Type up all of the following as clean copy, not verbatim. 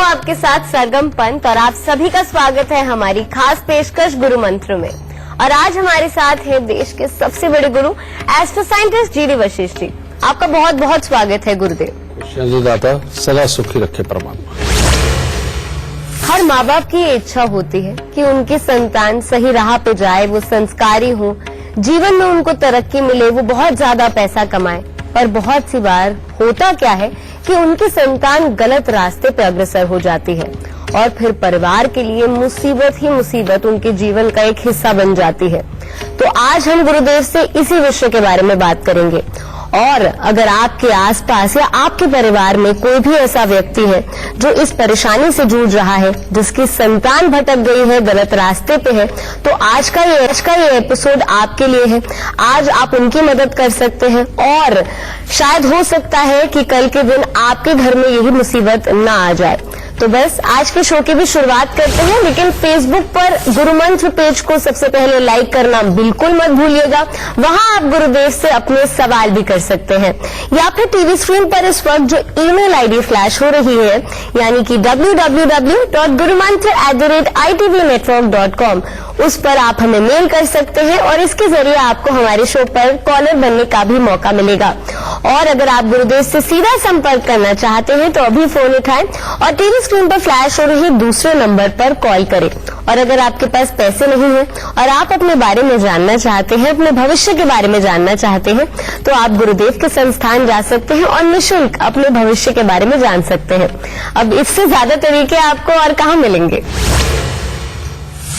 आपके साथ सरगम पंत और आप सभी का स्वागत है हमारी खास पेशकश गुरु मंत्र में। और आज हमारे साथ है देश के सबसे बड़े गुरु astro scientist GD Vashishtha ji. आपका बहुत बहुत स्वागत है गुरुदेव। दाता सदा सुखी रखे परमात्मा। हर माँ बाप की ये इच्छा होती है कि उनकी संतान सही राह पे जाए, वो संस्कारी हो, जीवन में उनको तरक्की मिले, वो बहुत ज्यादा पैसा कमाए। पर बहुत सी बार होता क्या है कि उनकी संतान गलत रास्ते पे अग्रसर हो जाती है और फिर परिवार के लिए मुसीबत ही मुसीबत उनके जीवन का एक हिस्सा बन जाती है। तो आज हम गुरुदेव से इसी विषय के बारे में बात करेंगे। और अगर आपके आसपास या आपके परिवार में कोई भी ऐसा व्यक्ति है जो इस परेशानी से जूझ रहा है, जिसकी संतान भटक गई है, गलत रास्ते पे है, तो आज का ये एपिसोड आपके लिए है। आज आप उनकी मदद कर सकते हैं और शायद हो सकता है कि कल के दिन आपके घर में यही मुसीबत ना आ जाए। तो बस आज के शो की भी शुरुआत करते हैं, लेकिन फेसबुक पर गुरुमंत्र पेज को सबसे पहले लाइक करना बिल्कुल मत भूलिएगा। वहां आप गुरुदेव से अपने सवाल भी कर सकते हैं, या फिर टीवी स्क्रीन पर इस वक्त जो ईमेल आईडी फ्लैश हो रही है, यानी कि www.gurumantra@itvnetwork.com, उस पर आप हमें मेल कर सकते हैं और इसके जरिए आपको हमारे शो पर कॉलर बनने का भी मौका मिलेगा। और अगर आप गुरुदेव से सीधा संपर्क करना चाहते हैं तो अभी फोन उठाएं और टीवी स्क्रीन पर फ्लैश हो रही दूसरे नंबर पर कॉल करें। और अगर आपके पास पैसे नहीं हैं और आप अपने बारे में जानना चाहते हैं, अपने भविष्य के बारे में जानना चाहते हैं, तो आप गुरुदेव के संस्थान जा सकते हैं और निःशुल्क अपने भविष्य के बारे में जान सकते हैं। अब इससे ज्यादा तरीके आपको और कहाँ मिलेंगे।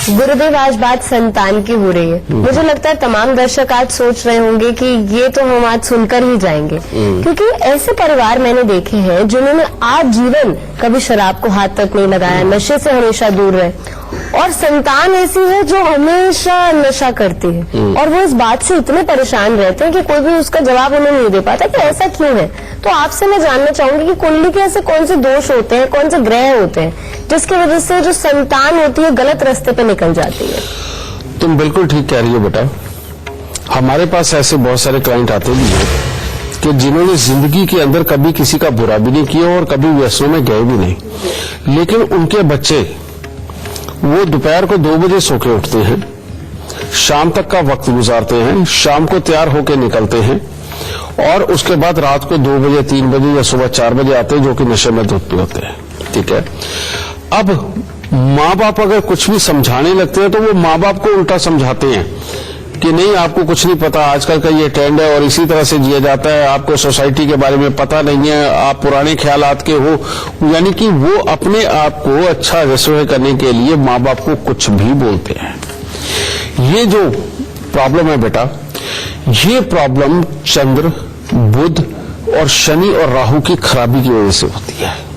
गुरुदेव, आज बात संतान की हो रही है। मुझे लगता है तमाम दर्शक आज सोच रहे होंगे कि ये तो हम आज सुनकर ही जाएंगे, क्योंकि ऐसे परिवार मैंने देखे हैं जिन्होंने आज जीवन कभी शराब को हाथ तक नहीं लगाया, नशे से हमेशा दूर रहे, और संतान ऐसी है जो हमेशा नशा करती है और वो इस बात से इतने परेशान रहते हैं कि कोई भी उसका जवाब उन्हें नहीं दे पाता कि ऐसा क्यों है। तो आपसे मैं जानना चाहूंगी कि कुंडली के ऐसे कौन से दोष होते हैं, कौन से ग्रह होते हैं जिसकी वजह से जो संतान होती है गलत रास्ते पे निकल जाती है। तुम बिल्कुल ठीक कह रही हो बेटा। हमारे पास ऐसे बहुत सारे क्लाइंट आते भी हैं कि जिन्होंने जिंदगी के अंदर कभी किसी का बुरा भी नहीं किया और कभी व्यसनों में गए भी नहीं, लेकिन उनके बच्चे वो दोपहर को 2 बजे सो के उठते हैं, शाम तक का वक्त गुजारते हैं, शाम को तैयार होके निकलते हैं और उसके बाद रात को 2 बजे 3 बजे या सुबह 4 बजे आते हैं, जो कि नशे में धुत पे होते हैं। ठीक है, अब माँ बाप अगर कुछ भी समझाने लगते हैं तो वो माँ बाप को उल्टा समझाते हैं कि नहीं, आपको कुछ नहीं पता, आजकल का ये ट्रेंड है और इसी तरह से जिया जाता है, आपको सोसाइटी के बारे में पता नहीं है, आप पुराने ख्यालात के हो। यानी कि वो अपने आप को अच्छा रसोई करने के लिए माँ बाप को कुछ भी बोलते हैं। ये जो प्रॉब्लम है बेटा, ये प्रॉब्लम चंद्र, बुध और शनि और राहु की खराबी की वजह से होती है।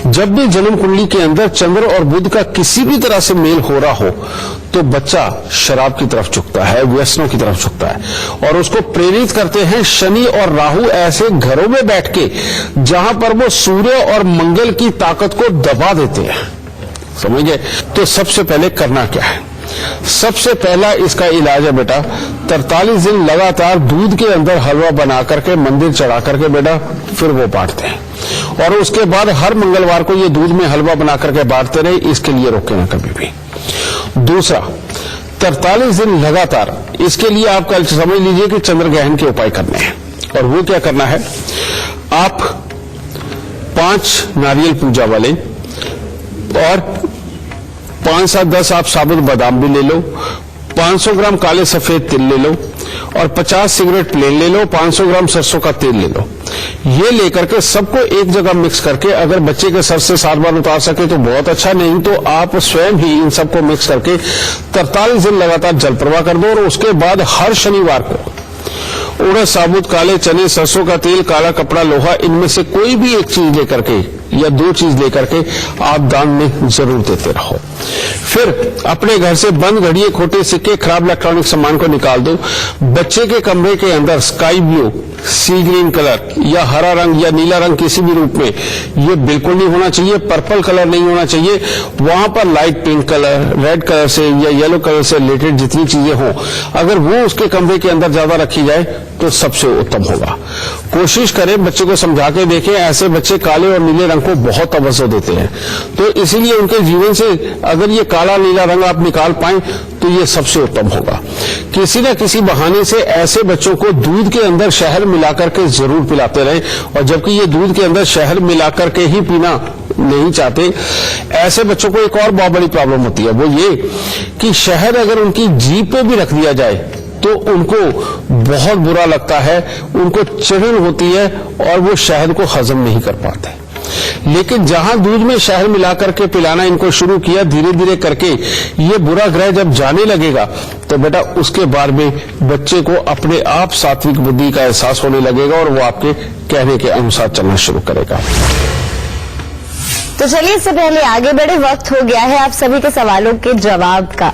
जब भी जन्म कुंडली के अंदर चंद्र और बुध का किसी भी तरह से मेल हो रहा हो तो बच्चा शराब की तरफ झुकता है, व्यसनों की तरफ झुकता है, और उसको प्रेरित करते हैं शनि और राहु ऐसे घरों में बैठ के जहां पर वो सूर्य और मंगल की ताकत को दबा देते हैं। समझ गए? तो सबसे पहले करना क्या है? सबसे पहला इसका इलाज है बेटा, 43 दिन लगातार दूध के अंदर हलवा बना करके मंदिर चढ़ा करके बेटा फिर वो बांटते हैं, और उसके बाद हर मंगलवार को ये दूध में हलवा बना करके बांटते रहे। इसके लिए रोके ना कभी भी। दूसरा, 43 दिन लगातार, इसके लिए आप कल समझ लीजिए कि चंद्र ग्रहण के उपाय करने हैं। और वो क्या करना है, आप 5 नारियल पूजा वाले और 5 से 10 आप साबुत बादाम भी ले लो, 500 ग्राम काले सफेद तिल ले लो और 50 सिगरेट प्लेन ले लो, 500 ग्राम सरसों का तेल ले लो। ये लेकर के सबको एक जगह मिक्स करके अगर बच्चे के सर से 7 बार उतार सके तो बहुत अच्छा, नहीं तो आप स्वयं ही इन सबको मिक्स करके 43 दिन लगातार जल प्रवाह कर दो। और उसके बाद हर शनिवार को उड़द, साबुत, काले चने, सरसों का तेल, काला कपड़ा, लोहा, इनमें से कोई भी एक चीज लेकर के या 2 चीज लेकर के आप दान में जरूर देते रहो। फिर अपने घर से बंद घड़िए, खोटे सिक्के, खराब इलेक्ट्रॉनिक सामान को निकाल दो। बच्चे के कमरे के अंदर स्काई ब्लू, सी ग्रीन कलर या हरा रंग या नीला रंग किसी भी रूप में ये बिल्कुल नहीं होना चाहिए, पर्पल कलर नहीं होना चाहिए। वहां पर light pink colour, red colour से या येलो कलर से रिलेटेड जितनी चीजें हों, अगर वो उसके कमरे के अंदर ज्यादा रखी जाए तो सबसे उत्तम होगा। कोशिश करें, बच्चे को समझा के देखें। ऐसे बच्चे काले और नीले रंग को बहुत तवज्जो देते हैं। तो इसीलिए उनके जीवन से अगर ये काला नीला रंग आप निकाल पाएं तो ये सबसे उत्तम होगा। किसी न किसी बहाने से ऐसे बच्चों को दूध के अंदर शहद मिलाकर के जरूर पिलाते रहें, और जबकि ये दूध के अंदर शहद मिलाकर के ही पीना नहीं चाहते, ऐसे बच्चों को एक और बहुत बड़ी प्रॉब्लम होती है, वो ये कि शहद अगर उनकी जीभ पे भी रख दिया जाए तो उनको बहुत बुरा लगता है, उनको चिढ़न होती है और वो शहद को हजम नहीं कर पाते। लेकिन जहां दूध में शहद मिलाकर के पिलाना इनको शुरू किया, धीरे धीरे करके ये बुरा ग्रह जब जाने लगेगा तो बेटा उसके बाद में बच्चे को अपने आप सात्विक बुद्धि का एहसास होने लगेगा और वो आपके कहने के अनुसार चलना शुरू करेगा। तो चलिए, इससे पहले आगे बढ़े, वक्त हो गया है आप सभी के सवालों के जवाब का।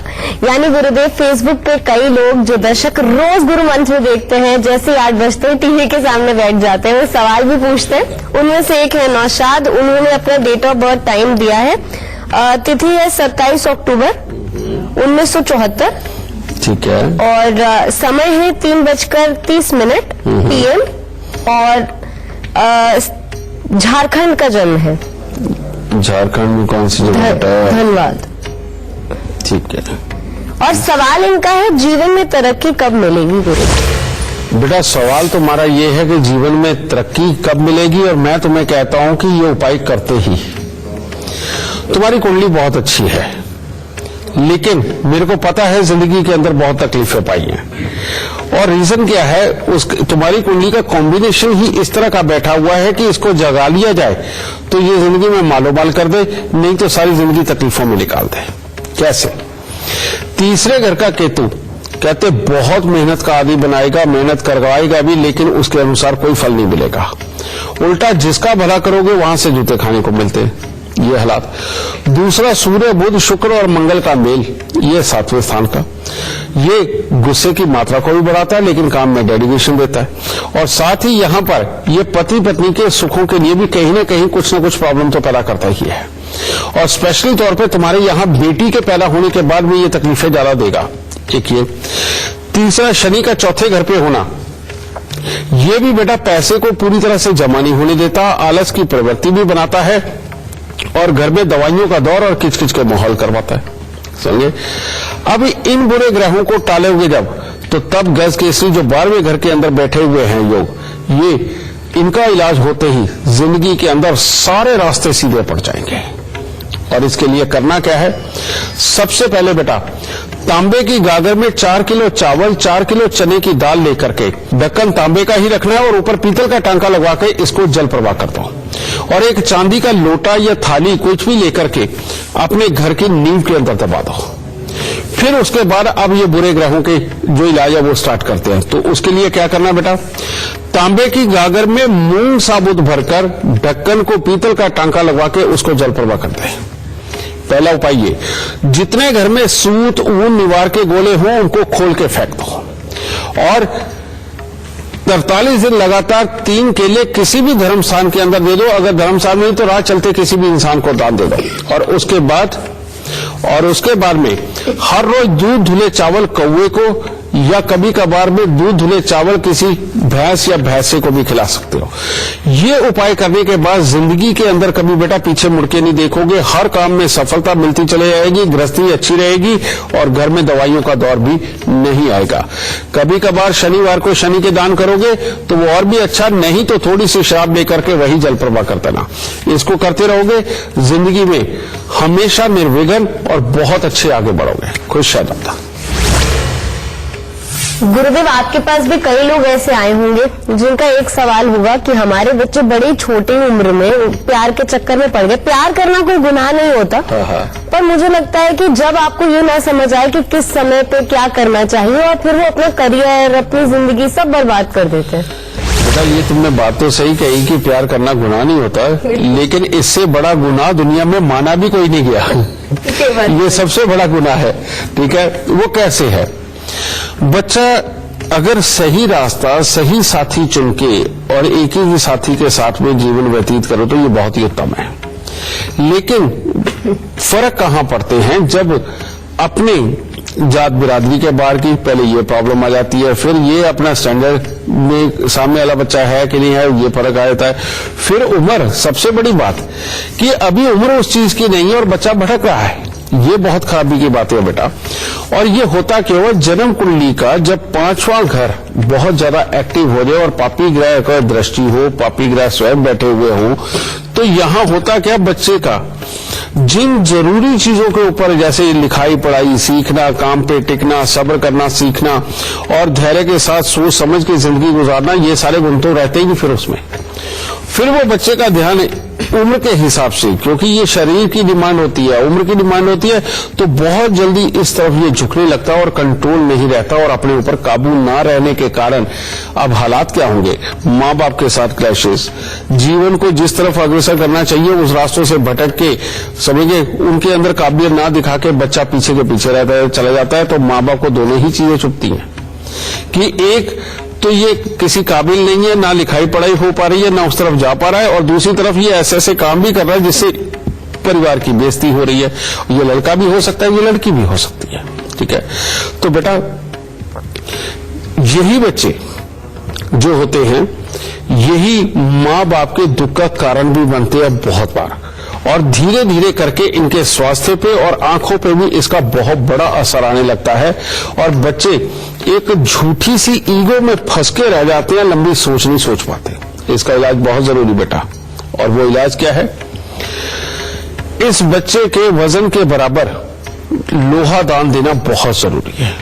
यानी गुरुदेव, फेसबुक पे कई लोग जो दर्शक रोज गुरु मंत्र देखते हैं, जैसे 8 बजते हैं टीवी के सामने बैठ जाते हैं, वो सवाल भी पूछते हैं। उनमें से एक है नौशाद, उन्होंने अपना डेट ऑफ बर्थ टाइम दिया है, तिथि है 27 अक्टूबर 1974, ठीक है, और समय है 3:30 PM, और झारखंड का जन्म है। झारखंड में कौन सी जगह? धन्यवाद। ठीक है। और सवाल इनका है, जीवन में तरक्की कब मिलेगी गुरु? बेटा सवाल तुम्हारा ये है कि जीवन में तरक्की कब मिलेगी, और मैं तुम्हें कहता हूं कि ये उपाय करते ही। तुम्हारी कुंडली बहुत अच्छी है, लेकिन मेरे को पता है जिंदगी के अंदर बहुत तकलीफें पाई हैं, और रीजन क्या है, तुम्हारी कुंडली का कॉम्बिनेशन ही इस तरह का बैठा हुआ है कि इसको जगा लिया जाए तो ये जिंदगी में मालोमाल कर दे, नहीं तो सारी जिंदगी तकलीफों में निकाल दे। कैसे? तीसरे घर का केतु कहते बहुत मेहनत का आदि बनाएगा, मेहनत करवाएगा भी, लेकिन उसके अनुसार कोई फल नहीं मिलेगा। उल्टा जिसका भला करोगे वहां से जूते खाने को मिलते हैं, ये हालात। दूसरा, सूर्य बुध शुक्र और मंगल का मेल, ये 7वें स्थान का, ये गुस्से की मात्रा को भी बढ़ाता है लेकिन काम में डेडिकेशन देता है। और साथ ही यहां पर ये पति पत्नी के सुखों के लिए भी कहीं ना कहीं कुछ ना कुछ प्रॉब्लम तो पैदा करता ही है, और स्पेशली तौर पे तुम्हारे यहां बेटी के पैदा होने के बाद भी ये तकलीफें ज्यादा देगा। एक ये। तीसरा, शनि का चौथे घर पे होना, ये भी बेटा पैसे को पूरी तरह से जमा नहीं होने देता, आलस की प्रवृत्ति भी बनाता है, और घर में दवाइयों का दौर और किचकिच के माहौल करवाता है। समझे? अब इन बुरे ग्रहों को टालोगे जब, तो तब गज केसरी जो 12वें घर के अंदर बैठे हुए हैं योग, ये इनका इलाज होते ही जिंदगी के अंदर सारे रास्ते सीधे पड़ जाएंगे। और इसके लिए करना क्या है? सबसे पहले बेटा तांबे की गागर में 4 किलो चावल, 4 किलो चने की दाल लेकर के, ढक्कन तांबे का ही रखना है और ऊपर पीतल का टांका लगवा के इसको जल प्रवाह कर दो, और एक चांदी का लोटा या थाली कुछ भी लेकर के अपने घर की नींव के अंदर दबा दो। फिर उसके बाद अब ये बुरे ग्रहों के जो इलाज है वो स्टार्ट करते हैं। तो उसके लिए क्या करना बेटा? तांबे की गागर में मूंग साबुत भरकर ढक्कन को पीतल का टांका लगवा के उसको जल प्रवाह करते हैं। पहला उपाय ये, जितने घर में सूत ऊन निवार के गोले हों उनको खोल के फेंक दो, और 43 दिन लगातार 3 केले किसी भी धर्म स्थान के अंदर दे दो। अगर धर्म स्थान नहीं तो राह चलते किसी भी इंसान को दान दे दो। और उसके बाद में हर रोज दूध धुले चावल कौवे को, या कभी कभार में दूध धुले चावल किसी भैंस या भैंसे को भी खिला सकते हो। ये उपाय करने के बाद जिंदगी के अंदर कभी बेटा पीछे मुड़ के नहीं देखोगे, हर काम में सफलता मिलती चले जाएगी, गृहस्थी अच्छी रहेगी, और घर में दवाइयों का दौर भी नहीं आएगा। कभी कभार शनिवार को शनि के दान करोगे तो वो और भी अच्छा, नहीं तो थोड़ी सी शराब लेकर के वही जल प्रवाह कर देना। इसको करते रहोगे, जिंदगी में हमेशा निर्विघ्न और बहुत अच्छे आगे बढ़ोगे। खुश रहना। गुरुदेव, आपके पास भी कई लोग ऐसे आए होंगे जिनका एक सवाल होगा कि हमारे बच्चे बड़ी छोटी उम्र में प्यार के चक्कर में पड़ गए। प्यार करना कोई गुनाह नहीं होता, पर मुझे लगता है कि जब आपको ये ना समझ आए कि किस समय पे क्या करना चाहिए, और फिर वो अपना करियर, अपनी जिंदगी सब बर्बाद कर देते हैं। बेटा ये तुमने बात तो सही कही कि प्यार करना गुनाह नहीं होता, लेकिन इससे बड़ा गुनाह दुनिया में माना भी कोई नहीं गया। ये सबसे बड़ा गुनाह है। ठीक है, वो कैसे है? बच्चा अगर सही रास्ता, सही साथी चुन के और एक ही साथी के साथ में जीवन व्यतीत करो तो ये बहुत ही उत्तम है। लेकिन फर्क कहां पड़ते हैं? जब अपने जात बिरादरी के बाहर की, पहले ये प्रॉब्लम आ जाती है, फिर ये अपना स्टैंडर्ड में सामने वाला बच्चा है कि नहीं है, ये फर्क आ जाता है। फिर उम्र, सबसे बड़ी बात कि अभी उम्र उस चीज की नहीं है और बच्चा भटक रहा है, ये बहुत खराबी की बात है बेटा। और ये होता केवल जन्म कुंडली का जब 5वां घर बहुत ज्यादा एक्टिव हो जाए और पापी ग्रह का दृष्टि हो, पापी ग्रह स्वयं बैठे हुए हो, तो यहां होता क्या, बच्चे का जिन जरूरी चीजों के ऊपर, जैसे लिखाई पढ़ाई सीखना, काम पे टिकना, सब्र करना सीखना और धैर्य के साथ सोच समझ के जिंदगी गुजारना, ये सारे गुण तो रहते ही नहीं फिर उसमें। फिर वो बच्चे का ध्यान उम्र के हिसाब से, क्योंकि ये शरीर की डिमांड होती है, उम्र की डिमांड होती है, तो बहुत जल्दी इस तरफ ये झुकने लगता है और कंट्रोल नहीं रहता और अपने ऊपर काबू ना रहने के कारण अब हालात क्या होंगे, माँ बाप के साथ क्लैशेस, जीवन को जिस तरफ अग्रसर करना चाहिए उस रास्तों से भटक के, समझिए उनके अंदर काबिलियत ना दिखा के बच्चा पीछे के पीछे रहता है, चला जाता है, तो माँ बाप को दोनों ही चीजें चुभती हैं कि एक तो ये किसी काबिल नहीं है, ना लिखाई पढ़ाई हो पा रही है, ना उस तरफ जा पा रहा है, और दूसरी तरफ ये ऐसे ऐसे काम भी कर रहा है जिससे परिवार की बेइज्जती हो रही है। ये लड़का भी हो सकता है, ये लड़की भी हो सकती है, ठीक है। तो बेटा यही बच्चे जो होते हैं, यही माँ बाप के दुख का कारण भी बनते हैं बहुत बार, और धीरे धीरे करके इनके स्वास्थ्य पे और आंखों पे भी इसका बहुत बड़ा असर आने लगता है और बच्चे एक झूठी सी ईगो में फंस के रह जाते हैं, लंबी सोच नहीं सोच पाते। इसका इलाज बहुत जरूरी बेटा, और वो इलाज क्या है, इस बच्चे के वजन के बराबर लोहा दान देना बहुत जरूरी है।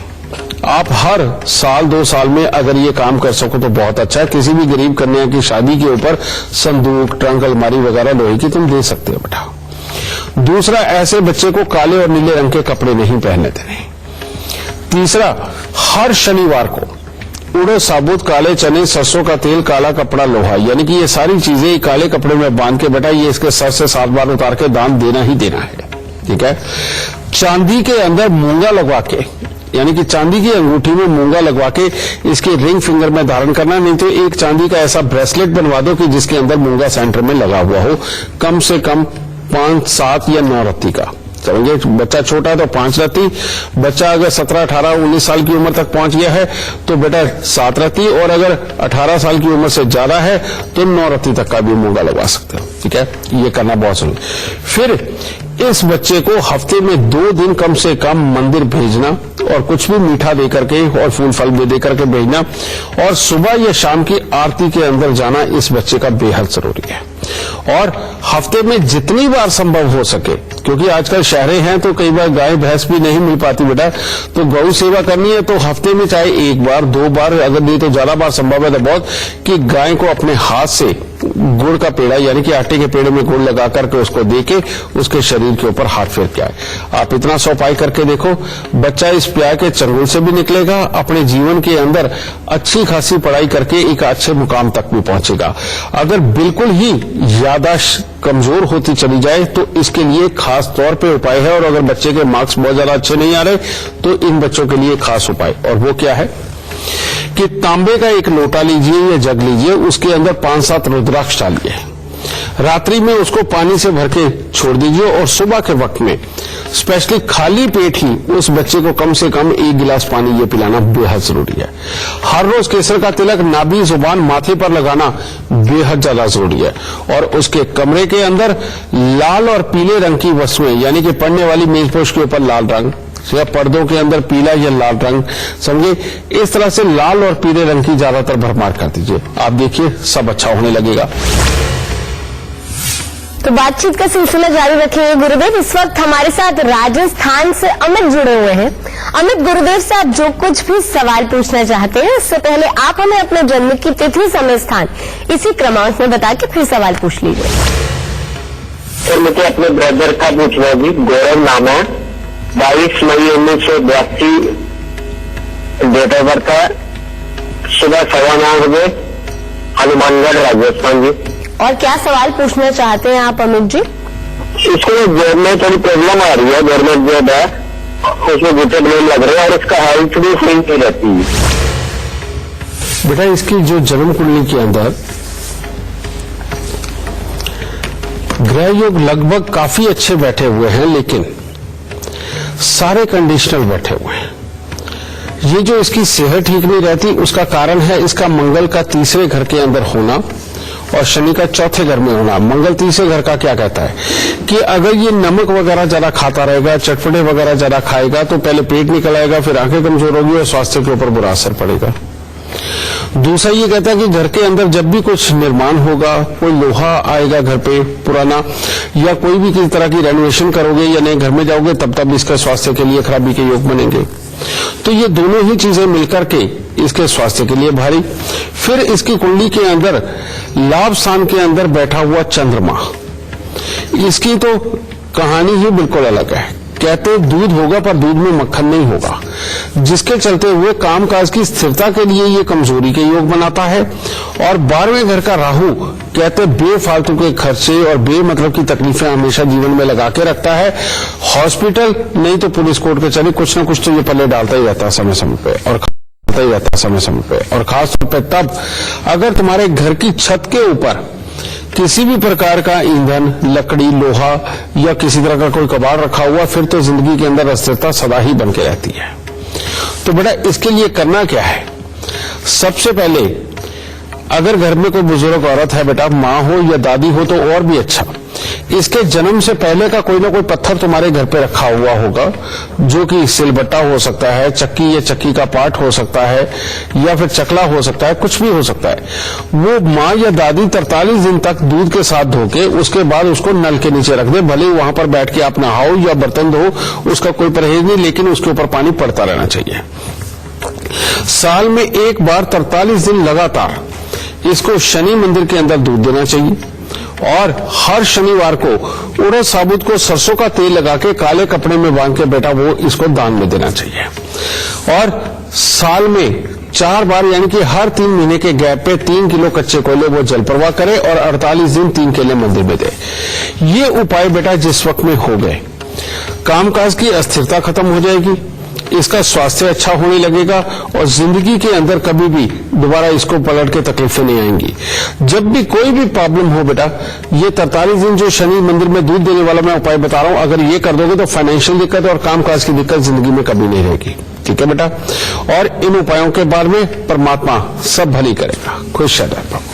आप हर साल 2 साल में अगर ये काम कर सको तो बहुत अच्छा है। किसी भी गरीब कन्या की शादी के ऊपर संदूक, ट्रंक, अलमारी वगैरह लोहे की तुम दे सकते हो बेटा। दूसरा, ऐसे बच्चे को काले और नीले रंग के कपड़े नहीं पहनने देने। तीसरा, हर शनिवार को उड़द साबुत, काले चने, सरसों का तेल, काला कपड़ा, लोहा, यानी कि ये सारी चीजें काले कपड़े में बांध के बेटा ये इसके सर से 7 बार उतार के दान देना ही देना है, ठीक है। चांदी के अंदर मूंगा लगवा के, यानी कि चांदी की अंगूठी में मूंगा लगवा के इसके रिंग फिंगर में धारण करना, नहीं तो एक चांदी का ऐसा ब्रेसलेट बनवा दो कि जिसके अंदर मूंगा सेंटर में लगा हुआ हो, कम से कम 5, 7 या 9 रत्ती का। समझे, बच्चा छोटा है तो 5 रत्ती, बच्चा अगर 17, 18, 19 साल की उम्र तक पहुंच गया है तो बेटा 7 रत्ती, और अगर 18 साल की उम्र से ज्यादा है तो 9 रत्ती तक का भी मूंगा लगवा सकते हो, ठीक है। ये करना बहुत जरूरी। फिर इस बच्चे को हफ्ते में 2 दिन कम से कम मंदिर भेजना और कुछ भी मीठा दे करके और फूल फल भी दे करके भेजना, और सुबह या शाम की आरती के अंदर जाना इस बच्चे का बेहद जरूरी है। और हफ्ते में जितनी बार संभव हो सके, क्योंकि आजकल शहरें हैं तो कई बार गाय भैंस भी नहीं मिल पाती बेटा, तो गौ सेवा करनी है तो हफ्ते में चाहे 1 बार 2 बार, अगर नहीं तो ज्यादा बार संभव है तो बहुत, कि गाय को अपने हाथ से गुड़ का पेड़ा, यानी कि आटे के पेड़े में गुड़ लगा करके उसको देके उसके शरीर के ऊपर हाथ फेर के आए। आप इतना सौपाई करके देखो, बच्चा इस प्यार के चंगुल से भी निकलेगा, अपने जीवन के अंदर अच्छी खासी पढ़ाई करके एक अच्छे मुकाम तक भी पहुंचेगा। अगर बिल्कुल ही याददाश्त कमजोर होती चली जाए तो इसके लिए खास तौर पे उपाय है, और अगर बच्चे के मार्क्स बहुत ज्यादा अच्छे नहीं आ रहे तो इन बच्चों के लिए खास उपाय, और वो क्या है कि तांबे का एक लोटा लीजिए या जग लीजिए, उसके अंदर 5-7 रुद्राक्ष डालिए, रात्रि में उसको पानी से भर के छोड़ दीजिए, और सुबह के वक्त में स्पेशली खाली पेट ही उस बच्चे को कम से कम 1 गिलास पानी ये पिलाना बेहद जरूरी है। हर रोज केसर का तिलक नाभि, जुबान, माथे पर लगाना बेहद ज्यादा जरूरी है, और उसके कमरे के अंदर लाल और पीले रंग की वस्तुएं, यानी कि पढ़ने वाली मेजपोश के ऊपर लाल रंग या पर्दों के अंदर पीला या लाल रंग, समझे, इस तरह से लाल और पीले रंग की ज्यादातर भरमार कर दीजिए। आप देखिए सब अच्छा होने लगेगा। तो बातचीत का सिलसिला जारी रखेंगे गुरुदेव। इस वक्त हमारे साथ राजस्थान से अमित जुड़े हुए हैं। अमित, गुरुदेव से आप जो कुछ भी सवाल पूछना चाहते हैं उससे पहले आप हमें अपने जन्म की तिथि, समय, स्थान इसी क्रमांक में बता के फिर सवाल पूछ लीजिए। सर, मुझे अपने ब्रदर का पूछना है जी। गौरव नाम है, 22 मई 1982 डेट ऑफ बर्थ है, सुबह 9:15 बजे, हनुमानगढ़, राजस्थान जी। और क्या सवाल पूछना चाहते हैं आप अमित जी? इसको जॉब में थोड़ी प्रॉब्लम आ रही है, गवर्नमेंट जॉब है, उसमें घुटे ब्लेम लग रहे हैं और इसका हेल्थ भी सही नहीं रहती है। बेटा इसकी जो जन्म कुंडली के अंदर ग्रह योग लगभग काफी अच्छे बैठे हुए हैं, लेकिन सारे कंडीशनर बैठे हुए हैं। ये जो इसकी सेहत ठीक नहीं रहती, उसका कारण है इसका मंगल का तीसरे घर के अंदर होना और शनि का चौथे घर में होना। मंगल तीसरे घर का क्या कहता है कि अगर ये नमक वगैरह ज्यादा खाता रहेगा, चटपटे वगैरह ज्यादा खाएगा, तो पहले पेट निकल आएगा, फिर आंखें कमजोर होगी और स्वास्थ्य के ऊपर बुरा असर पड़ेगा। दूसरा ये कहता है कि घर के अंदर जब भी कुछ निर्माण होगा, कोई लोहा आएगा घर पे पुराना, या कोई भी किसी तरह की रेनोवेशन करोगे या नए घर में जाओगे, तब इसका स्वास्थ्य के लिए खराबी के योग बनेंगे। तो ये दोनों ही चीजें मिलकर के इसके स्वास्थ्य के लिए भारी। फिर इसकी कुंडली के अंदर लाभ स्थान के अंदर बैठा हुआ चंद्रमा, इसकी तो कहानी ही बिल्कुल अलग है। कहते दूध होगा पर दूध में मक्खन नहीं होगा, जिसके चलते हुए कामकाज की स्थिरता के लिए ये कमजोरी के योग बनाता है। और 12वें घर का राहु कहते बेफालतू के खर्चे और बेमतलब की तकलीफें हमेशा जीवन में लगा के रखता है। हॉस्पिटल नहीं तो पुलिस कोर्ट कचहरी, कुछ ना कुछ तो ये पल्ले डालता ही रहता है समय समय पे। और खास तौर पर तब अगर तुम्हारे घर की छत के ऊपर किसी भी प्रकार का ईंधन, लकड़ी, लोहा या किसी तरह का कोई कबाड़ रखा हुआ, फिर तो जिंदगी के अंदर अस्थिरता सदा ही बन के रहती है। तो बेटा इसके लिए करना क्या है? सबसे पहले अगर घर में कोई बुजुर्ग औरत है बेटा, माँ हो या दादी हो, तो और भी अच्छा, इसके जन्म से पहले का कोई ना कोई पत्थर तुम्हारे घर पे रखा हुआ होगा, जो कि सिलबट्टा हो सकता है, चक्की या चक्की का पार्ट हो सकता है, या फिर चकला हो सकता है, कुछ भी हो सकता है। वो माँ या दादी 43 दिन तक दूध के साथ धो के उसके बाद उसको नल के नीचे रख दे। भले वहां पर बैठ के आप नहाओ या बर्तन धो, उसका कोई परहेज नहीं, लेकिन उसके ऊपर पानी पड़ता रहना चाहिए। साल में एक बार 43 दिन लगातार इसको शनि मंदिर के अंदर दूध देना चाहिए। और हर शनिवार को उड़द साबुत को सरसों का तेल लगा के काले कपड़े में बांध के बेटा वो इसको दान में देना चाहिए। और साल में 4 बार यानी कि हर 3 महीने के गैप पे 3 किलो कच्चे कोयले वो जल प्रवाह करे और 48 दिन 3 केले मंदिर में दे। ये उपाय बेटा जिस वक्त में हो गए, कामकाज की अस्थिरता खत्म हो जाएगी, इसका स्वास्थ्य अच्छा होने लगेगा और जिंदगी के अंदर कभी भी दोबारा इसको पलट के तकलीफें नहीं आएंगी। जब भी कोई भी प्रॉब्लम हो बेटा, ये 43 दिन जो शनि मंदिर में दूध देने वाला मैं उपाय बता रहा हूं, अगर ये कर दोगे तो फाइनेंशियल दिक्कत और कामकाज की दिक्कत जिंदगी में कभी नहीं रहेगी। ठीक है बेटा? और इन उपायों के बारे में परमात्मा सब भली करेगा। खुश रहे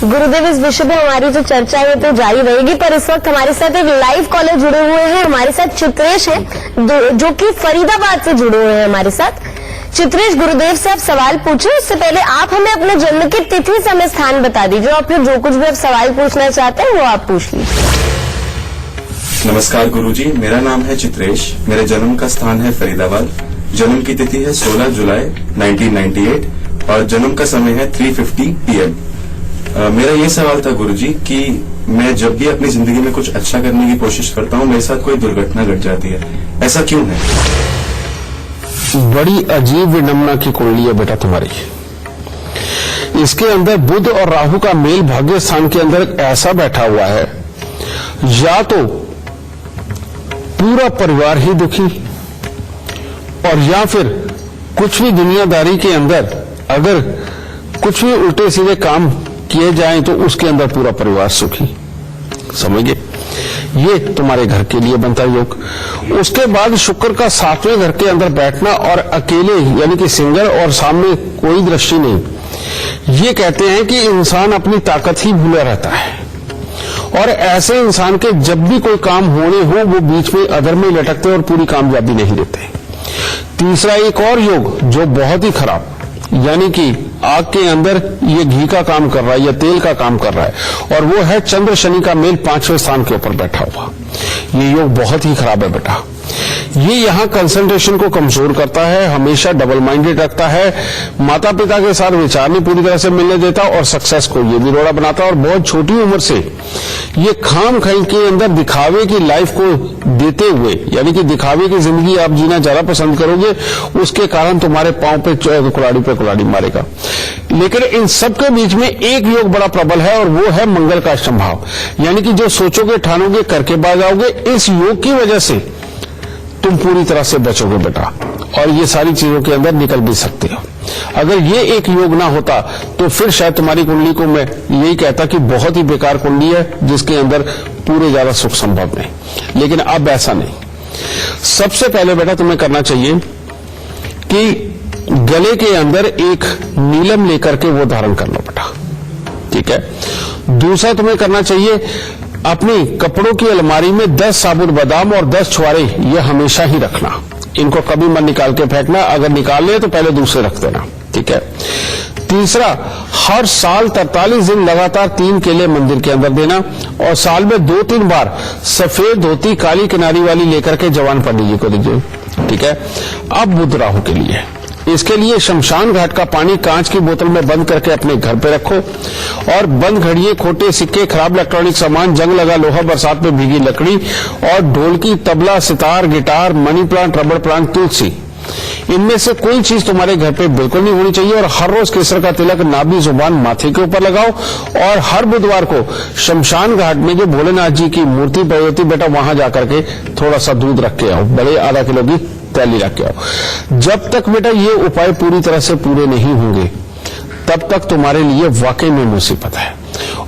गुरुदेव, इस विषय पे हमारी जो चर्चा है तो जारी रहेगी, पर इस वक्त हमारे साथ एक लाइव कॉलर जुड़े हुए हैं। हमारे साथ चित्रेश हैं जो कि फरीदाबाद से जुड़े हुए हैं हमारे साथ। चित्रेश, गुरुदेव से आप सवाल पूछे, उससे पहले आप हमें अपने जन्म की तिथि, समय, स्थान बता दीजिए और फिर जो कुछ भी आप सवाल पूछना चाहते हैं वो आप पूछ लीजिए। नमस्कार गुरुजी, मेरा नाम है चित्रेश, मेरे जन्म का स्थान है फरीदाबाद। जन्म की तिथि है 16 जुलाई 1998 और जन्म का समय है 3:50 PM। मेरा ये सवाल था गुरुजी कि मैं जब भी अपनी जिंदगी में कुछ अच्छा करने की कोशिश करता हूँ, मेरे साथ कोई दुर्घटना घट जाती है, ऐसा क्यों है? बड़ी अजीब विडंबना की कुंडली है बेटा तुम्हारी। इसके अंदर बुध और राहु का मेल भाग्य स्थान के अंदर ऐसा बैठा हुआ है, या तो पूरा परिवार ही दुखी, और या फिर कुछ भी दुनियादारी के अंदर अगर कुछ भी उल्टे सीधे काम किए जाएं तो उसके अंदर पूरा परिवार सुखी। समझिए, ये तुम्हारे घर के लिए बनता योग। उसके बाद शुक्र का 7वें घर के अंदर बैठना और अकेले यानी कि सिंगल और सामने कोई दृष्टि नहीं, ये कहते हैं कि इंसान अपनी ताकत ही भूला रहता है और ऐसे इंसान के जब भी कोई काम होने हो वो बीच में अधर में लटकते और पूरी कामयाबी नहीं लेते। तीसरा एक और योग जो बहुत ही खराब, यानी कि आग के अंदर ये घी का काम कर रहा है या तेल का काम कर रहा है, और वो है चंद्र शनि का मेल 5वें स्थान के ऊपर बैठा हुआ। ये योग बहुत ही खराब है बेटा। ये यहाँ कंसंट्रेशन को कमजोर करता है, हमेशा डबल माइंडेड रखता है, माता पिता के साथ विचार नहीं पूरी तरह से मिलने देता और सक्सेस को ये भी रोड़ा बनाता है। और बहुत छोटी उम्र से ये खाम खाई के अंदर दिखावे की लाइफ को देते हुए, यानी कि दिखावे की जिंदगी आप जीना ज्यादा पसंद करोगे, उसके कारण तुम्हारे पांव पे कुल्हाड़ी मारेगा। लेकिन इन सबके बीच में एक योग बड़ा प्रबल है और वो है मंगल का अष्टम भाव, यानी कि जो सोचोगे ठानोगे करके बाज आओगे। इस योग की वजह से तुम पूरी तरह से बचोगे बेटा और ये सारी चीजों के अंदर निकल भी सकते हो। अगर ये एक योग ना होता तो फिर शायद तुम्हारी कुंडली को मैं यही कहता कि बहुत ही बेकार कुंडली है जिसके अंदर पूरे ज्यादा सुख संभव नहीं। लेकिन अब ऐसा नहीं, सबसे पहले बेटा तुम्हें करना चाहिए कि गले के अंदर एक नीलम लेकर के वो धारण कर लो बेटा, ठीक है। दूसरा तुम्हें करना चाहिए, अपनी कपड़ों की अलमारी में 10 साबुत बादाम और 10 छुआरे ये हमेशा ही रखना, इनको कभी मत निकाल के फेंकना, अगर निकाल ले तो पहले दूसरे रख देना, ठीक है। तीसरा, हर साल 43 दिन लगातार 3 केले मंदिर के अंदर देना, और साल में 2-3 बार सफेद धोती काली किनारी वाली लेकर के जवान पंडित जी को दीजिए, ठीक है। अब बुध राहु के लिए, इसके लिए शमशान घाट का पानी कांच की बोतल में बंद करके अपने घर पे रखो, और बंद घड़िए, खोटे सिक्के, खराब इलेक्ट्रॉनिक सामान, जंग लगा लोहा, बरसात में भीगी लकड़ी, और ढोलकी, तबला, सितार, गिटार, मनी प्लांट, रबड़ प्लांट, तुलसी, इनमें से कोई चीज तुम्हारे घर पे बिल्कुल नहीं होनी चाहिए। और हर रोज केसर का तिलक नाभि जुबान माथे के ऊपर लगाओ, और हर बुधवार को शमशान घाट में जो भोलेनाथ जी की मूर्ति पड़ी होती बेटा, वहां जाकर के थोड़ा सा दूध रख के आओ, बड़े आधा किलो की तैली रख के आओ। जब तक बेटा ये उपाय पूरी तरह से पूरे नहीं होंगे तब तक तुम्हारे लिए वाकई में मुसीबत है।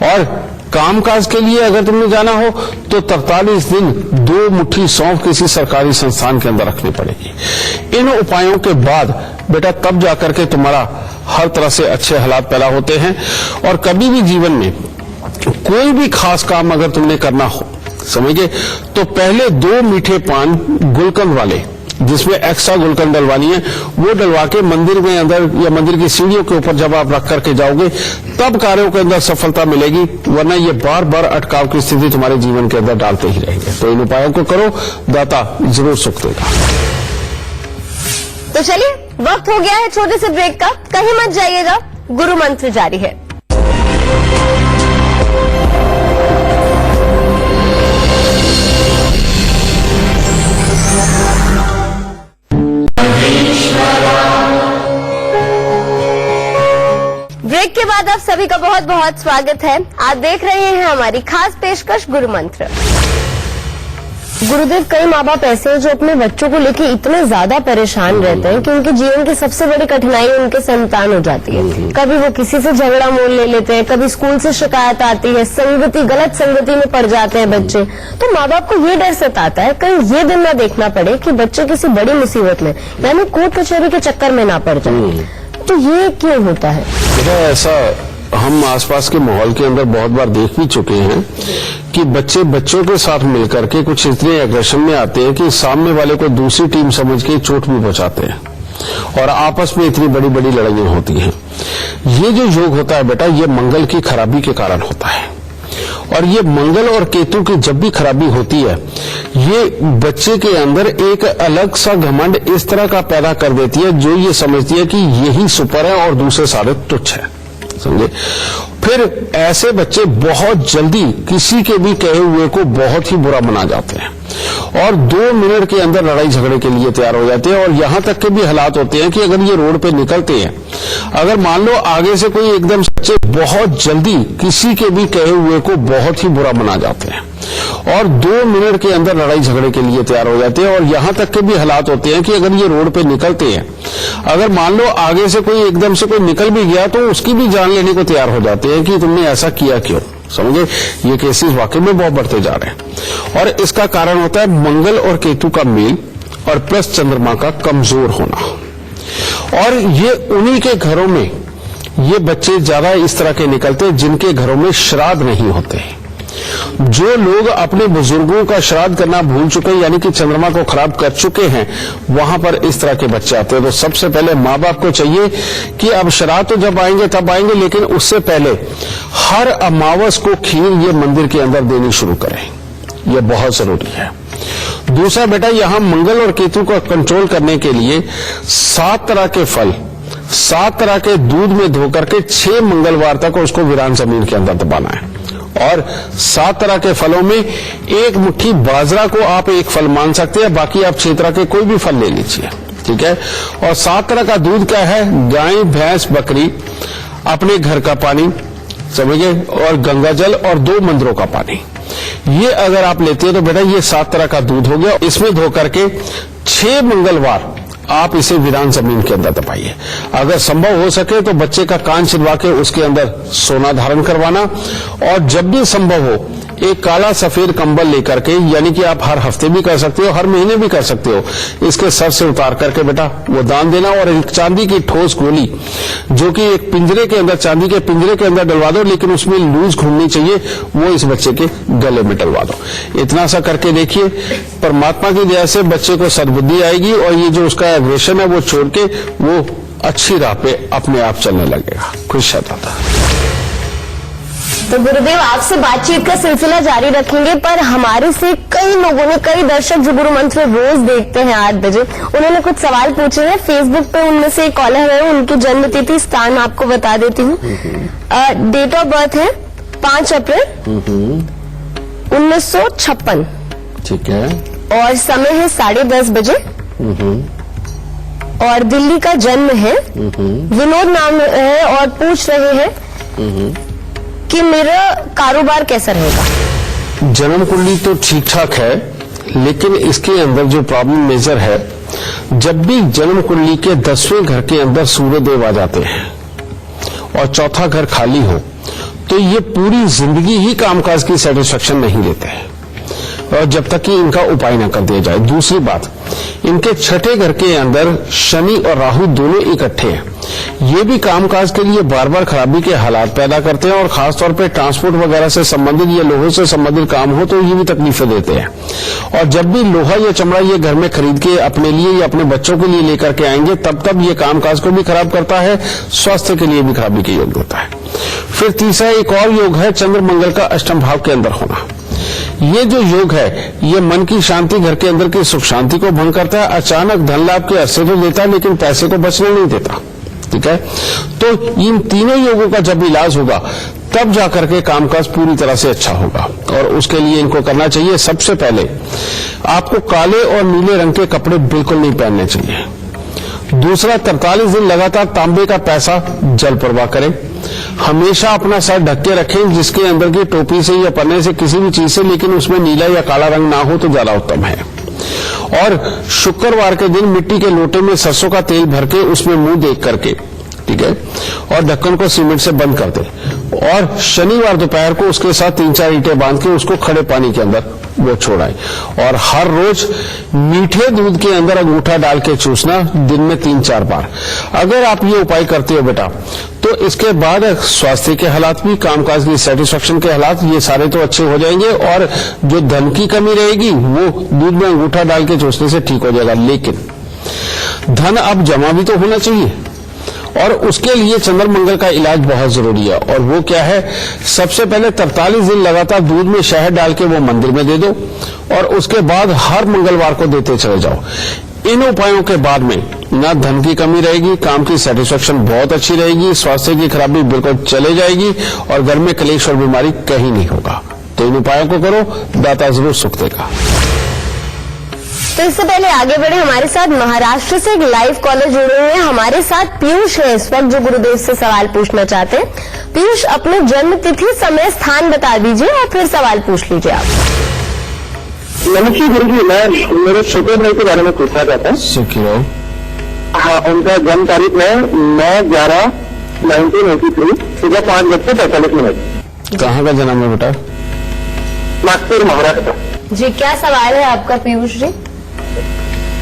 और कामकाज के लिए अगर तुमने जाना हो तो 43 दिन 2 मुट्ठी सौंफ किसी सरकारी संस्थान के अंदर रखनी पड़ेगी। इन उपायों के बाद बेटा तब जाकर के तुम्हारा हर तरह से अच्छे हालात पैदा होते हैं। और कभी भी जीवन में कोई भी खास काम अगर तुमने करना हो, समझे, तो पहले 2 मीठे पान गुलकंद वाले, जिसमें एक्स्ट्रा गुलकंद डलवानी है, वो डलवा के मंदिर में अंदर या मंदिर की सीढ़ियों के ऊपर जब आप रख करके जाओगे तब कार्यों के अंदर सफलता मिलेगी, वरना ये बार बार अटकाव की स्थिति तुम्हारे जीवन के अंदर डालते ही रहेंगे। तो इन उपायों को करो, दाता जरूर सुख देगा। तो चलिए, वक्त हो गया है छोटे से ब्रेक का, कहीं मत जाइएगा, गुरु मंत्र जारी है। ब्रेक के बाद आप सभी का बहुत बहुत स्वागत है। आप देख रहे हैं हमारी खास पेशकश गुरु मंत्र। गुरुदेव, कई माँ बाप ऐसे हैं जो अपने बच्चों को लेके इतने ज्यादा परेशान रहते हैं कि उनके जीवन की सबसे बड़ी कठिनाई उनके संतान हो जाती है। कभी वो किसी से झगड़ा मोल ले लेते हैं, कभी स्कूल से शिकायत आती है, संगति, गलत संगति में पड़ जाते हैं बच्चे। तो माँ बाप को ये डर सताता है कहीं ये दिन ना देखना पड़े कि बच्चे किसी बड़ी मुसीबत में यानी कोर्ट कचहरी के चक्कर में ना पड़ जाए। तो ये क्यों होता है? ऐसा हम आसपास के माहौल के अंदर बहुत बार देख भी चुके हैं कि बच्चे बच्चों के साथ मिलकर के कुछ इतने एग्रेशन में आते हैं कि सामने वाले को दूसरी टीम समझ के चोट भी पहुंचाते हैं, और आपस में इतनी बड़ी बड़ी लड़ाइयां होती हैं। ये जो योग होता है बेटा, ये मंगल की खराबी के कारण होता है। और ये मंगल और केतु की जब भी खराबी होती है, ये बच्चे के अंदर एक अलग सा घमंड इस तरह का पैदा कर देती है जो ये समझती है कि यही सुपर है और दूसरे सारे तुच्छ है, समझे। फिर ऐसे बच्चे बहुत जल्दी किसी के भी कहे हुए को बहुत ही बुरा मना जाते हैं और 2 मिनट के अंदर लड़ाई झगड़े के लिए तैयार हो जाते हैं। और यहां तक के भी हालात होते हैं कि अगर ये रोड पे निकलते हैं, अगर मान लो आगे से कोई एकदम बच्चे बहुत जल्दी किसी के भी कहे हुए को बहुत ही बुरा मना जाते हैं और 2 मिनट के अंदर लड़ाई झगड़े के लिए तैयार हो जाते हैं। और यहां तक के भी हालात होते हैं कि अगर ये रोड पे निकलते हैं, अगर मान लो आगे से कोई एकदम से कोई निकल भी गया तो उसकी भी जान लेने को तैयार हो जाते हैं कि तुमने ऐसा किया क्यों, समझे। ये केसेस वाकई में बहुत बढ़ते जा रहे हैं और इसका कारण होता है मंगल और केतु का मेल और प्लस चंद्रमा का कमजोर होना। और ये उन्हीं के घरों में ये बच्चे ज्यादा इस तरह के निकलते हैं जिनके घरों में श्राद्ध नहीं होते। जो लोग अपने बुजुर्गों का श्राद्ध करना भूल चुके हैं, यानी कि चंद्रमा को खराब कर चुके हैं, वहां पर इस तरह के बच्चे आते हैं। तो सबसे पहले माँ बाप को चाहिए कि अब श्राद्ध तो जब आएंगे तब आएंगे, लेकिन उससे पहले हर अमावस को खीर ये मंदिर के अंदर देनी शुरू करें, यह बहुत जरूरी है। दूसरा बेटा, यहां मंगल और केतु को कंट्रोल करने के लिए 7 तरह के फल 7 तरह के दूध में धोकर के 6 मंगलवार तक उसको वीरान जमीन के अंदर दबाना है। और 7 तरह के फलों में 1 मुट्ठी बाजरा को आप एक फल मान सकते हैं, बाकी आप 6 तरह के कोई भी फल ले लीजिए, ठीक है। और 7 तरह का दूध क्या है? गाय, भैंस, बकरी, अपने घर का पानी, समझिए, और गंगा जल और 2 मंदिरों का पानी। ये अगर आप लेते हैं तो बेटा ये 7 तरह का दूध हो गया। इसमें धो करके 6 मंगलवार आप इसे वीरान जमीन के अंदर दबाइए। अगर संभव हो सके तो बच्चे का कान छिदवा के उसके अंदर सोना धारण करवाना, और जब भी संभव हो एक काला सफेद कंबल लेकर के, यानी कि आप हर हफ्ते भी कर सकते हो, हर महीने भी कर सकते हो, इसके सर से उतार करके बेटा वो दान देना। और एक चांदी की ठोस गोली जो कि एक पिंजरे के अंदर, चांदी के पिंजरे के अंदर डलवा दो, लेकिन उसमें लूज घूमनी चाहिए, वो इस बच्चे के गले में डलवा दो। इतना सा करके देखिए, परमात्मा की दया से बच्चे को सद्बुद्धि आएगी और ये जो उसका एग्रेशन है वो छोड़ के वो अच्छी राह पे अपने आप चलने लगेगा। खुश दाता। तो गुरुदेव, आपसे बातचीत का सिलसिला जारी रखेंगे, पर हमारे से कई लोगों ने, कई दर्शक जो गुरु मंत्र रोज देखते हैं 8 बजे, उन्होंने कुछ सवाल पूछे हैं फेसबुक पे। उनमें से एक कॉलर है, उनकी जन्म तिथि स्थान आपको बता देती हूँ। डेट ऑफ बर्थ है 5 अप्रैल 1956। ठीक है। और समय है 10:30 बजे। और दिल्ली का जन्म है। विनोद नाम है और पूछ रहे हैं कि मेरा कारोबार कैसा रहेगा। जन्म कुंडली तो ठीक ठाक है, लेकिन इसके अंदर जो प्रॉब्लम मेजर है, जब भी जन्म कुंडली के 10वें घर के अंदर सूर्यदेव आ जाते हैं और चौथा घर खाली हो, तो ये पूरी जिंदगी ही कामकाज की सेटिस्फेक्शन नहीं देते हैं, और जब तक कि इनका उपाय न कर दिया जाए। दूसरी बात, इनके छठे घर के अंदर शनि और राहु दोनों इकट्ठे हैं। ये भी कामकाज के लिए बार बार खराबी के हालात पैदा करते हैं, और खासतौर पे ट्रांसपोर्ट वगैरह से संबंधित या लोहे से संबंधित काम हो तो ये भी तकलीफें देते हैं। और जब भी लोहा या चमड़ा ये घर में खरीद के अपने लिए या अपने बच्चों के लिए लेकर के आएंगे, तब ये कामकाज को भी खराब करता है, स्वास्थ्य के लिए भी खराबी के योग होता है। फिर तीसरा एक और योग है चंद्र मंगल का अष्टम भाव के अंदर होना। ये जो योग है, ये मन की शांति, घर के अंदर की सुख शांति को भंग करता है। अचानक धन लाभ के अवसर तो देता है, लेकिन पैसे को बचने नहीं देता। ठीक है, तो इन तीनों योगों का जब इलाज होगा, तब जाकर के कामकाज पूरी तरह से अच्छा होगा। और उसके लिए इनको करना चाहिए, सबसे पहले आपको काले और नीले रंग के कपड़े बिल्कुल नहीं पहनने चाहिए। दूसरा, 43 दिन लगातार तांबे का पैसा जल प्रवाह करें। हमेशा अपना सर ढक के रखें, जिसके अंदर की टोपी से या पन्ने से, किसी भी चीज से, लेकिन उसमें नीला या काला रंग ना हो तो ज्यादा उत्तम है। और शुक्रवार के दिन मिट्टी के लोटे में सरसों का तेल भर के उसमें मुंह देख करके, ठीक है, और ढक्कन को सीमेंट से बंद कर दे। और शनिवार दोपहर को उसके साथ 3-4 ईंटें बांध के उसको खड़े पानी के अंदर वो छोड़ाए। और हर रोज मीठे दूध के अंदर अंगूठा डाल के चूसना, दिन में 3-4 बार। अगर आप ये उपाय करते हो बेटा, तो इसके बाद स्वास्थ्य के हालात भी, कामकाज की सेटिस्फेक्शन के हालात, ये सारे तो अच्छे हो जाएंगे। और जो धन की कमी रहेगी वो दूध में अंगूठा डाल के चूसने से ठीक हो जाएगा। लेकिन धन अब जमा भी तो होना चाहिए, और उसके लिए चंद्र मंगल का इलाज बहुत जरूरी है। और वो क्या है, सबसे पहले 43 दिन लगातार दूध में शहद डाल के वो मंदिर में दे दो, और उसके बाद हर मंगलवार को देते चले जाओ। इन उपायों के बाद में ना धन की कमी रहेगी, काम की सेटिस्फेक्शन बहुत अच्छी रहेगी, स्वास्थ्य की खराबी बिल्कुल चले जाएगी, और घर में क्लेश और बीमारी कहीं नहीं होगा। तो इन उपायों को करो, दाता जरूर सुख देगा। तो इससे पहले आगे बढ़े, हमारे साथ महाराष्ट्र से एक लाइव कॉलर जुड़े हुए हैं। हमारे साथ पीयूष है इस वक्त, जो गुरुदेव से सवाल पूछना चाहते हैं। पीयूष, अपने जन्म तिथि, समय, स्थान बता दीजिए और फिर सवाल पूछ लीजिए आप। नमस्ते गुरु जी, मैं मेरे छोटे भाई के बारे में पूछना चाहता हूँ। सुखी रहो। हाँ, उनका जन्म तारीख है 9/11/1983, सुबह 5:45। कहाँ का जन्म है बेटा? नागपुर, महाराष्ट्र। जी, क्या सवाल है आपका पीयूष जी?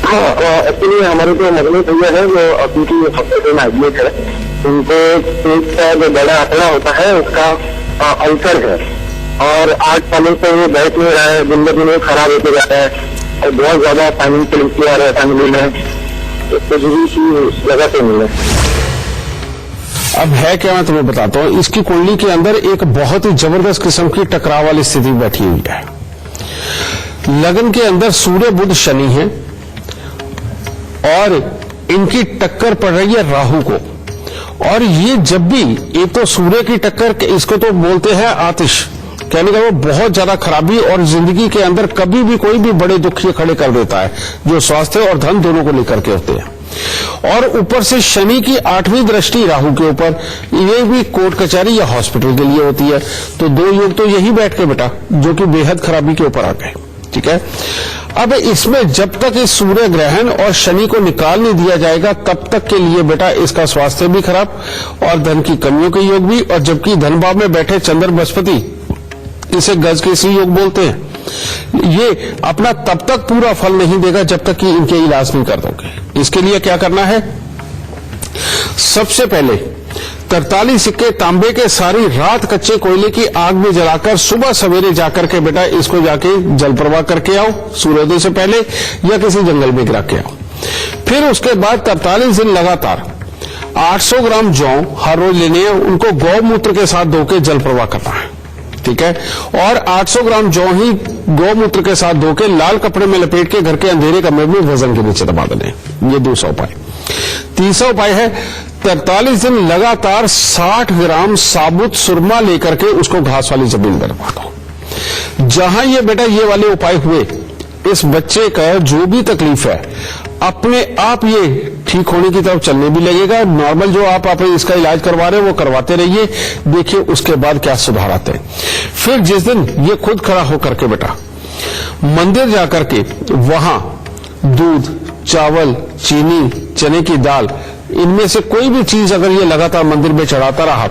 हाँ, एक्चुअली हमारे जो मगनी भैया है, वो अभी की हॉस्पिटल में एडमिट है। उनको पेट का जो बड़ा आंकड़ा होता है उसका अल्सर है, और 8 सालों से वो बैठ नहीं रहा है, दिन ब दिन खराब होते जाता है, और बहुत ज्यादा फाइनेंशियल इश्यू आ रहा है फैमिली में, तो जरूरी की जगह पे मिले। अब है क्या, मैं तुम्हें बताता हूँ। इसकी कुंडली के अंदर एक बहुत ही जबरदस्त किस्म की टकराव वाली स्थिति बैठी हुई है। लगन के अंदर सूर्य, बुध, शनि है, और इनकी टक्कर पड़ रही है राहु को। और ये जब भी, एक तो सूर्य की टक्कर, इसको तो बोलते हैं आतिश, कहने का वो बहुत ज्यादा खराबी, और जिंदगी के अंदर कभी भी कोई भी बड़े दुख ये खड़े कर देता है, जो स्वास्थ्य और धन दोनों को लेकर के होते हैं। और ऊपर से शनि की 8वीं दृष्टि राहु के ऊपर, ये भी कोर्ट कचहरी या हॉस्पिटल के लिए होती है। तो 2 योग तो यही बैठ के बेटा, जो कि बेहद खराबी के ऊपर आ गए। ठीक है, अब इसमें जब तक इस सूर्य ग्रहण और शनि को निकाल नहीं दिया जाएगा, तब तक के लिए बेटा इसका स्वास्थ्य भी खराब और धन की कमियों के योग भी। और जबकि धन भाव में बैठे चंद्र बृहस्पति इसे गज केसरी योग बोलते हैं। ये अपना तब तक पूरा फल नहीं देगा जब तक कि इनके इलाज नहीं कर दोगे। इसके लिए क्या करना है, सबसे पहले 43 सिक्के तांबे के सारी रात कच्चे कोयले की आग में जलाकर सुबह सवेरे जाकर के बेटा इसको जाके जल प्रवाह करके आओ, सूर्योदय से पहले या किसी जंगल में गिरा के आओ। फिर उसके बाद 43 दिन लगातार 800 ग्राम जौ हर रोज लेने हैं, उनको गौमूत्र के साथ धो के जल प्रवाह करना है, ठीक है। और 800 ग्राम जौ ही गौमूत्र के साथ धो के लाल कपड़े में लपेट के घर के अंधेरे कमरे में वजन के नीचे दबा देने। ये दूसरा उपाय। तीसरा उपाय है 43 दिन लगातार 60 ग्राम साबुत सुरमा लेकर के उसको घास वाली जमीन में दबा दो। जहां ये बेटा ये वाले उपाय हुए, इस बच्चे का जो भी तकलीफ है अपने आप ये ठीक होने की तरफ चलने भी लगेगा। नॉर्मल जो आप इसका इलाज करवा रहे हो वो करवाते रहिए, देखिए उसके बाद क्या सुधार आते हैं। फिर जिस दिन ये खुद खड़ा होकर के बेटा मंदिर जाकर के वहां दूध, चावल, चीनी, चने की दाल, इनमें से कोई भी चीज अगर ये लगातार मंदिर में चढ़ाता रहा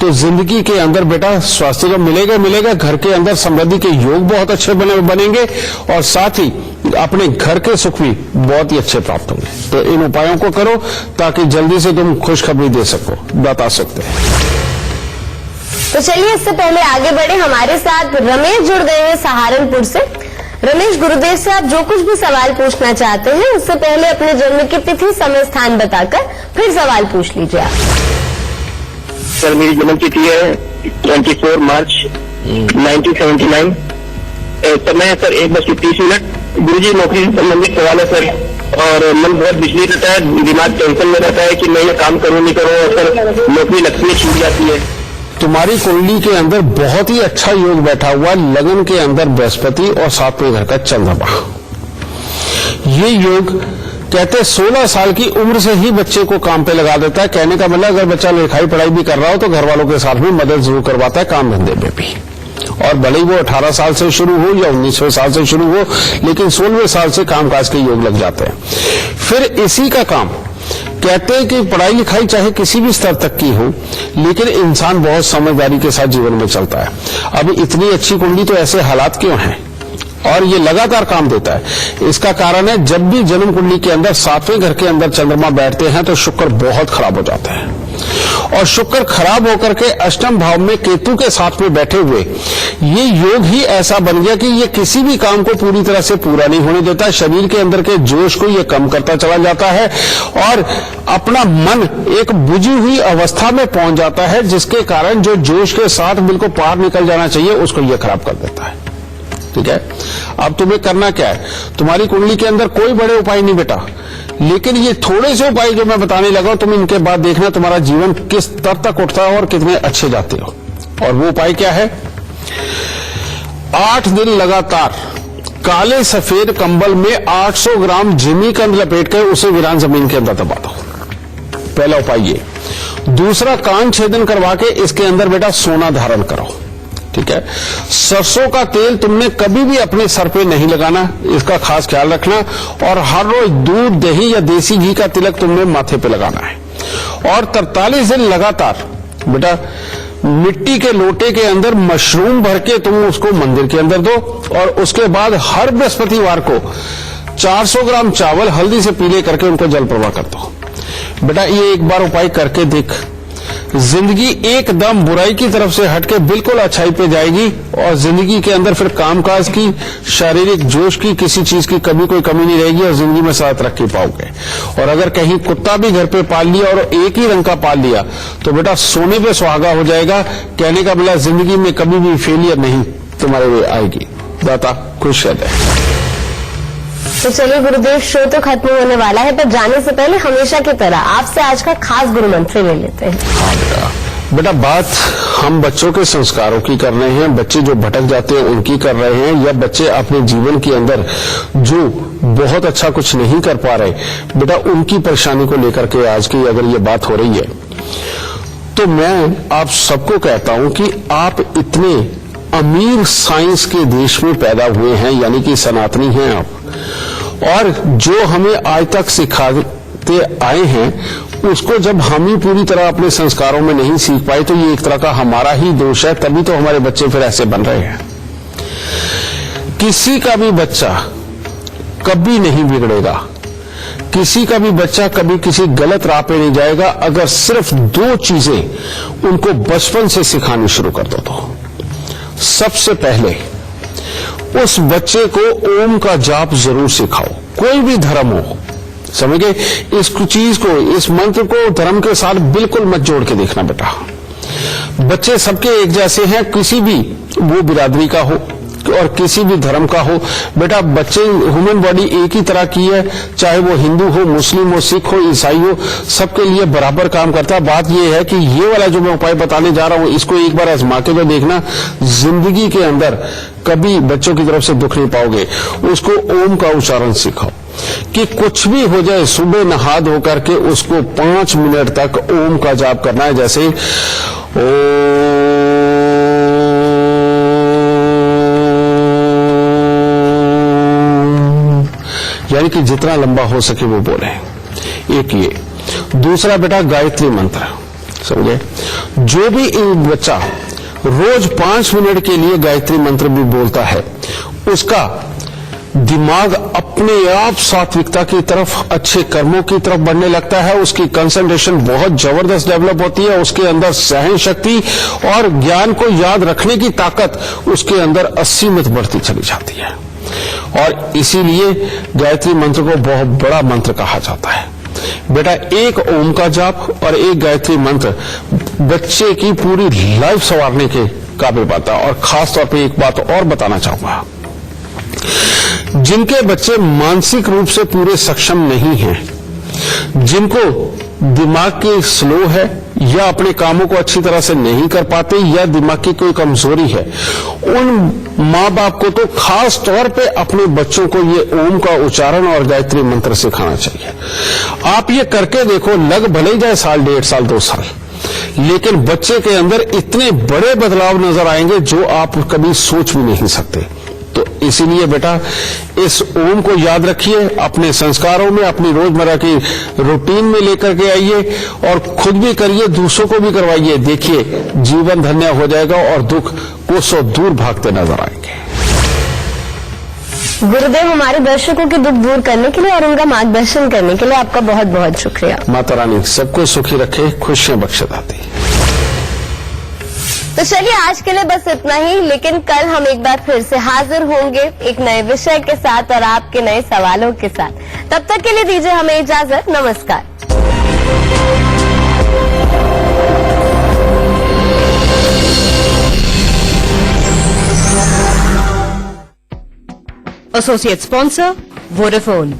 तो जिंदगी के अंदर बेटा स्वास्थ्य तो मिलेगा, घर के अंदर समृद्धि के योग बहुत अच्छे बनेंगे और साथ ही अपने घर के सुख भी बहुत ही अच्छे प्राप्त होंगे। तो इन उपायों को करो ताकि जल्दी से तुम खुशखबरी दे सको, बता सकते हैं। तो चलिए इससे पहले आगे बढ़े, हमारे साथ रमेश जुड़ गए हैं सहारनपुर से। रमेश, गुरुदेव से आप जो कुछ भी सवाल पूछना चाहते हैं उससे पहले अपने जन्म की तिथि, समय, स्थान बताकर फिर सवाल पूछ लीजिए आप। सर मेरी जन्म तिथि है 24 मार्च 1979। समय सर 1:30। गुरुजी नौकरी से संबंधित सवाल है सर, और मन बहुत बिजली रहता है, दिमाग टेंशन में रहता है कि मैं ये काम करूं नहीं करूं, और सर नौकरी लगती है छूट जाती है। तुम्हारी कुंडली के अंदर बहुत ही अच्छा योग बैठा हुआ, लगन के अंदर बृहस्पति और 7वें घर का चंद्रमा। ये योग कहते 16 साल की उम्र से ही बच्चे को काम पे लगा देता है। कहने का मतलब अगर बच्चा लिखाई पढ़ाई भी कर रहा हो तो घर वालों के साथ भी मदद जरूर करवाता है काम धंधे में भी। और भले ही वो 18 साल से शुरू हो या 19वें साल से शुरू हो, लेकिन 16वें साल से कामकाज के योग लग जाते हैं। फिर इसी का काम कहते हैं कि पढ़ाई लिखाई चाहे किसी भी स्तर तक की हो, लेकिन इंसान बहुत समझदारी के साथ जीवन में चलता है। अब इतनी अच्छी कुंडली तो ऐसे हालात क्यों हैं और ये लगातार काम देता है? इसका कारण है जब भी जन्म कुंडली के अंदर 7वें घर के अंदर चंद्रमा बैठते हैं तो शुक्र बहुत खराब हो जाता है, और शुक्र खराब होकर के अष्टम भाव में केतु के साथ में बैठे हुए ये योग ही ऐसा बन गया कि ये किसी भी काम को पूरी तरह से पूरा नहीं होने देता। शरीर के अंदर के जोश को ये कम करता चला जाता है और अपना मन एक बुझी हुई अवस्था में पहुंच जाता है, जिसके कारण जो जोश के साथ बिल्कुल पार निकल जाना चाहिए उसको ये खराब कर देता है। ठीक है, अब तुम्हें करना क्या है? तुम्हारी कुंडली के अंदर कोई बड़े उपाय नहीं बेटा, लेकिन ये थोड़े से उपाय जो मैं बताने लगा तुम इनके बाद देखना तुम्हारा जीवन किस स्तर तक उठता है और कितने अच्छे जाते हो। और वो उपाय क्या है? 8 दिन लगातार काले सफेद कंबल में 800 ग्राम जिमीकंद लपेट कर उसे वीरान जमीन के अंदर दबा दो। पहला उपाय ये। दूसरा, कान छेदन करवा के इसके अंदर बेटा सोना धारण करो। ठीक है, सरसों का तेल तुमने कभी भी अपने सर पे नहीं लगाना, इसका खास ख्याल रखना। और हर रोज दूध, दही या देसी घी का तिलक तुमने माथे पे लगाना है। और 43 दिन लगातार बेटा मिट्टी के लोटे के अंदर मशरूम भर के तुम उसको मंदिर के अंदर दो। और उसके बाद हर बृहस्पतिवार को 400 ग्राम चावल हल्दी से पीले करके उनको जल प्रवाह कर दो। बेटा ये एक बार उपाय करके देख, जिंदगी एकदम बुराई की तरफ से हटके बिल्कुल अच्छाई पे जाएगी और जिंदगी के अंदर फिर कामकाज की, शारीरिक जोश की, किसी चीज की कभी कोई कमी नहीं रहेगी और जिंदगी में सदा तरक्की पाओगे। और अगर कहीं कुत्ता भी घर पे पाल लिया और एक ही रंग का पाल लिया तो बेटा सोने पे सुहागा हो जाएगा। कहने का मतलब जिंदगी में कभी भी फेलियर नहीं तुम्हारे आएगी। दाता खुश रहते। तो चलिए गुरुदेव, शो तो खत्म होने वाला है, पर जाने से पहले हमेशा की तरह आपसे आज का खास गुरु मंत्र ले लेते हैं। हाँ बेटा, बात हम बच्चों के संस्कारों की कर रहे हैं, बच्चे जो भटक जाते हैं उनकी कर रहे हैं, या बच्चे अपने जीवन के अंदर जो बहुत अच्छा कुछ नहीं कर पा रहे बेटा उनकी परेशानी को लेकर के आज की अगर ये बात हो रही है तो मैं आप सबको कहता हूं कि आप इतने अमीर साइंस के देश में पैदा हुए हैं, यानी कि सनातनी हैं आप, और जो हमें आज तक सिखाते आए हैं उसको जब हम ही पूरी तरह अपने संस्कारों में नहीं सीख पाए तो ये एक तरह का हमारा ही दोष है, तभी तो हमारे बच्चे फिर ऐसे बन रहे हैं। किसी का भी बच्चा कभी नहीं बिगड़ेगा, किसी का भी बच्चा कभी किसी गलत राह पे नहीं जाएगा अगर सिर्फ 2 चीजें उनको बचपन से सिखानी शुरू कर दो तो। सबसे पहले उस बच्चे को ओम का जाप जरूर सिखाओ, कोई भी धर्म हो, समझ गए। इस चीज को, इस मंत्र को धर्म के साथ बिल्कुल मत जोड़ के देखना बेटा। बच्चे सबके एक जैसे हैं, किसी भी वो बिरादरी का हो और किसी भी धर्म का हो बेटा, बच्चे ह्यूमन बॉडी एक ही तरह की है, चाहे वो हिंदू हो, मुस्लिम हो, सिख हो, ईसाई हो, सबके लिए बराबर काम करता है। बात ये है कि ये वाला जो मैं उपाय बताने जा रहा हूं, इसको एक बार आजमा के तो देखना, जिंदगी के अंदर कभी बच्चों की तरफ से दुख नहीं पाओगे। उसको ओम का उच्चारण सिखाओ कि कुछ भी हो जाए, सुबह नहा धो करके उसको 5 मिनट तक ओम का जाप करना है। जैसे यानी कि जितना लंबा हो सके वो बोले। एक ये, दूसरा बेटा गायत्री मंत्र, समझे। जो भी बच्चा रोज 5 मिनट के लिए गायत्री मंत्र भी बोलता है, उसका दिमाग अपने आप सात्विकता की तरफ, अच्छे कर्मों की तरफ बढ़ने लगता है। उसकी कंसंट्रेशन बहुत जबरदस्त डेवलप होती है, उसके अंदर सहन शक्ति और ज्ञान को याद रखने की ताकत उसके अंदर असीमित बढ़ती चली जाती है। और इसीलिए गायत्री मंत्र को बहुत बड़ा मंत्र कहा जाता है। बेटा, एक ओम का जाप और एक गायत्री मंत्र बच्चे की पूरी लाइफ संवारने के काबिल बात है। और खास तौर पे एक बात और बताना चाहूंगा, जिनके बच्चे मानसिक रूप से पूरे सक्षम नहीं हैं, जिनको दिमाग की स्लो है या अपने कामों को अच्छी तरह से नहीं कर पाते या दिमाग की कोई कमजोरी है, उन माँ बाप को तो खास तौर पे अपने बच्चों को ये ओम का उच्चारण और गायत्री मंत्र सिखाना चाहिए। आप ये करके देखो, लग भले ही जाए साल, 1.5 साल, 2 साल, लेकिन बच्चे के अंदर इतने बड़े बदलाव नजर आएंगे जो आप कभी सोच भी नहीं सकते। तो इसीलिए बेटा, इस ओम को याद रखिए, अपने संस्कारों में, अपनी रोजमर्रा की रूटीन में लेकर के आइए और खुद भी करिए, दूसरों को भी करवाइए। देखिए, जीवन धन्य हो जाएगा और दुख कोसों दूर भागते नजर आएंगे। गुरुदेव, हमारे दर्शकों के दुख दूर करने के लिए और उनका मार्गदर्शन करने के लिए आपका बहुत बहुत शुक्रिया। माता रानी सबको सुखी रखे, खुशियां बख्शे दाती। तो चलिए, आज के लिए बस इतना ही, लेकिन कल हम एक बार फिर से हाजिर होंगे एक नए विषय के साथ और आपके नए सवालों के साथ। तब तक के लिए दीजिए हमें इजाजत। नमस्कार। Associate sponsor, Vodafone.